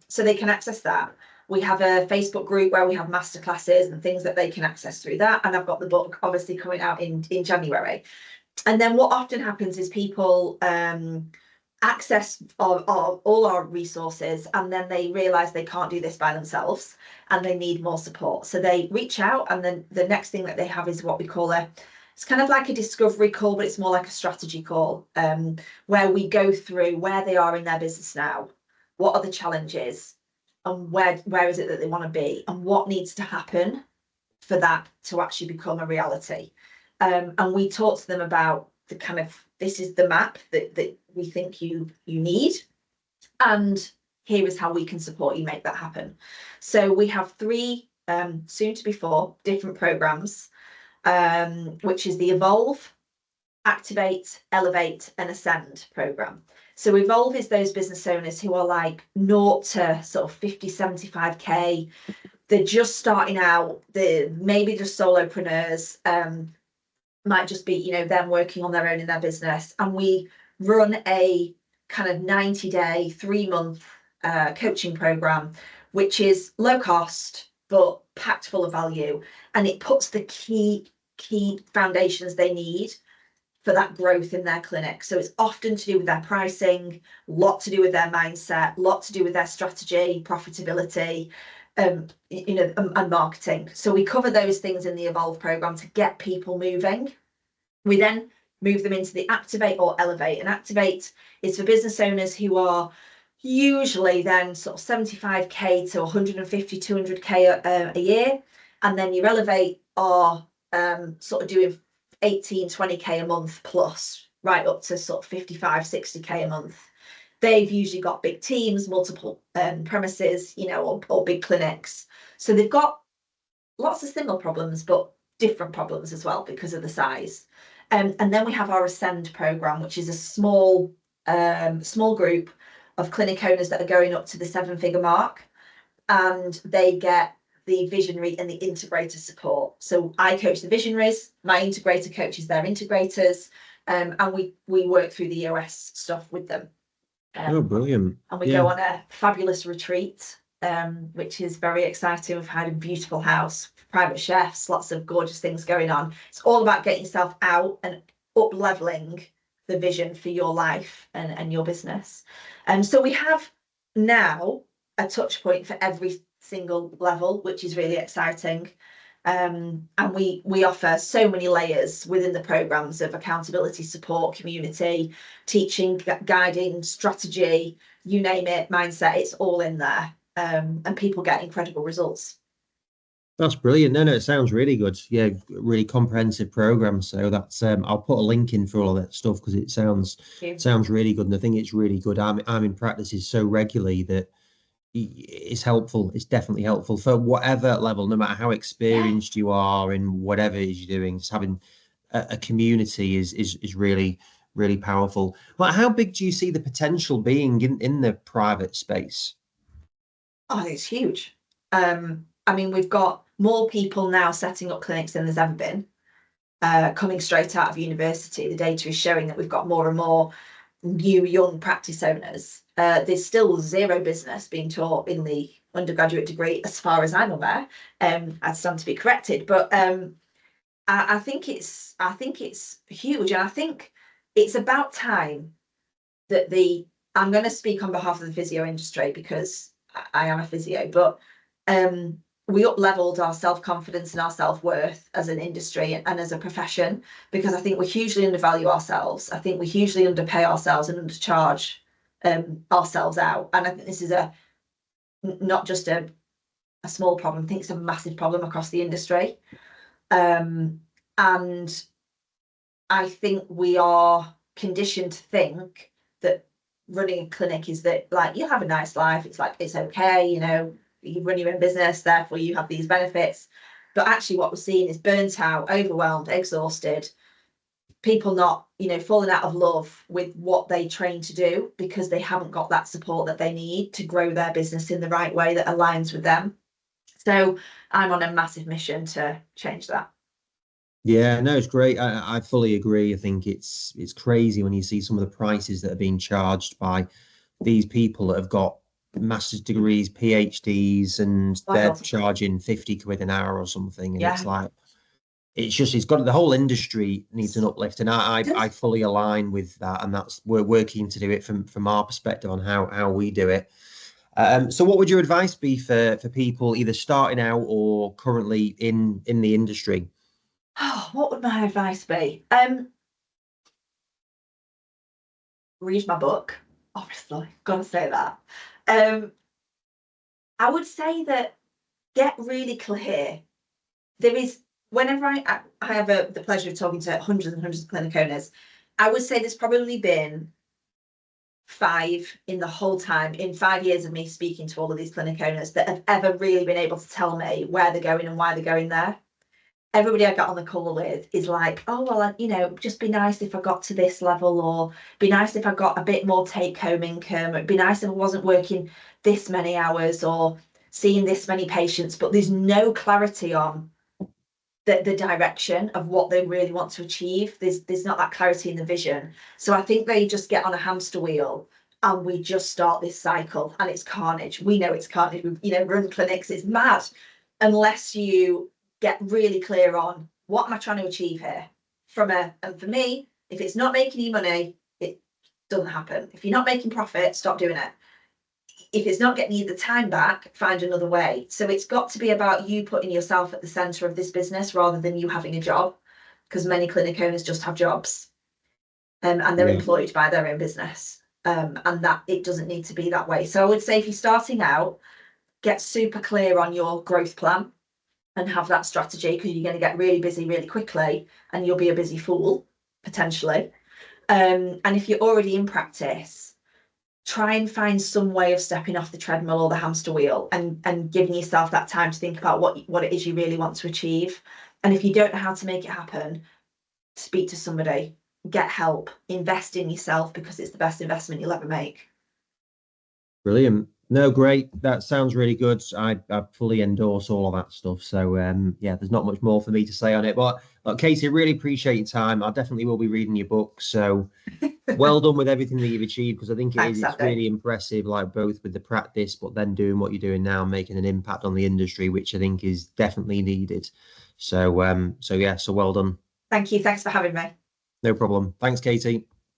So they can access that. We have a Facebook group where we have masterclasses and things that they can access through that. And I've got the book obviously coming out in January. And then what often happens is people access all our resources, and then they realize they can't do this by themselves and they need more support. So they reach out, and then the next thing that they have is what we call it's kind of like a discovery call, but it's more like a strategy call, where we go through where they are in their business now, what are the challenges, and where is it that they want to be, and what needs to happen for that to actually become a reality. And we talk to them about the kind of, this is the map that we think you need, and here is how we can support you make that happen. So we have 3, soon to be 4 different programs, which is the Evolve, Activate, Elevate, and Ascend program. So Evolve is those business owners who are like 0 to sort of 50, 75k. They're just starting out. They're maybe just solopreneurs. Might just be, them working on their own in their business. And we run a kind of 90-day, 3-month coaching program, which is low cost, but packed full of value. And it puts the key foundations they need for that growth in their clinic. So it's often to do with their pricing, a lot to do with their mindset, a lot to do with their strategy, profitability, and marketing. So we cover those things in the Evolve program to get people moving. We then move them into the Activate or Elevate. And Activate is for business owners who are usually then sort of 75k to 150, 200k a year. And then your Elevate are sort of doing 18, 20k a month plus, right up to sort of 55, 60k a month. They've usually got big teams, multiple premises, or big clinics. So they've got lots of similar problems, but different problems as well because of the size. And then we have our Ascend program, which is a small group of clinic owners that are going up to the 7-figure mark, and they get the visionary and the integrator support. So I coach the visionaries, my integrator coaches their integrators, and we work through the EOS stuff with them. Oh, brilliant. And we go on a fabulous retreat, which is very exciting. We've had a beautiful house, private chefs, lots of gorgeous things going on. It's all about getting yourself out and up leveling the vision for your life and your business. And so we have now a touch point for every single level, which is really exciting. And we offer so many layers within the programs of accountability, support, community, teaching, guiding, strategy, you name it, mindset, it's all in there. And people get incredible results. That's brilliant. No, it sounds really good. Yeah, really comprehensive program. So that's I'll put a link in for all that stuff because it sounds really good. And I think it's really good. I'm in practices so regularly that it's helpful. It's definitely helpful for whatever level, no matter how experienced you are in whatever it is you're doing. Just having a community is really, really powerful. But how big do you see the potential being in the private space? Oh, it's huge. I mean, we've got more people now setting up clinics than there's ever been. Coming straight out of university, the data is showing that we've got more and more new young practice owners. There's still zero business being taught in the undergraduate degree, as far as I'm aware. I stand to be corrected, but I think it's huge, and I think it's about time that I'm going to speak on behalf of the physio industry because I am a physio, but we up-leveled our self-confidence and our self-worth as an industry and as a profession, because I think we hugely undervalue ourselves. I think we hugely underpay ourselves and undercharge ourselves out. And I think this is not just a small problem. I think it's a massive problem across the industry. And I think we are conditioned to think that running a clinic is that, like, you have a nice life. It's like, it's okay, you run your own business, therefore you have these benefits. But actually what we're seeing is burnt out, overwhelmed, exhausted, people not, falling out of love with what they train to do because they haven't got that support that they need to grow their business in the right way that aligns with them. So I'm on a massive mission to change that. Yeah, no, it's great. I fully agree. I think it's crazy when you see some of the prices that are being charged by these people that have got master's degrees, PhDs, and they're charging 50 quid an hour or something. And it's like, it's got, the whole industry needs an uplift. And I fully align with that. And we're working to do it from our perspective on how we do it. So what would your advice be for people either starting out or currently in the industry? Oh, what would my advice be? Read my book, obviously, gotta say that. I would say that get really clear. There is, whenever I have the pleasure of talking to hundreds and hundreds of clinic owners, I would say there's probably been 5 in the whole time, in 5 years of me speaking to all of these clinic owners, that have ever really been able to tell me where they're going and why they're going there. Everybody I got on the call with is like, oh, well, just be nice if I got to this level, or be nice if I got a bit more take-home income. It'd be nice if I wasn't working this many hours or seeing this many patients, but there's no clarity on the direction of what they really want to achieve. There's not that clarity in the vision. So I think they just get on a hamster wheel and we just start this cycle, and it's carnage. We know it's carnage. We run clinics, it's mad unless you get really clear on what am I trying to achieve here. And for me, If it's not making you money, it doesn't happen. If you're not making profit, stop doing it. If it's not getting you the time back, find another way. So it's got to be about you putting yourself at the center of this business rather than you having a job, because many clinic owners just have jobs, and they're employed by their own business. And that it doesn't need to be that way. So I would say if you're starting out, get super clear on your growth plan and have that strategy, because you're going to get really busy really quickly and you'll be a busy fool potentially. And if you're already in practice, try and find some way of stepping off the treadmill or the hamster wheel and giving yourself that time to think about what it is you really want to achieve. And if you don't know how to make it happen, speak to somebody, get help, invest in yourself, because it's the best investment you'll ever make. Brilliant. No, great. That sounds really good. I fully endorse all of that stuff. So yeah, there's not much more for me to say on it. But look, Katie, really appreciate your time. I definitely will be reading your book. So well done with everything that you've achieved, because I think it's really impressive, like both with the practice, but then doing what you're doing now, making an impact on the industry, which I think is definitely needed. So yeah, so well done. Thank you. Thanks for having me. No problem. Thanks, Katie.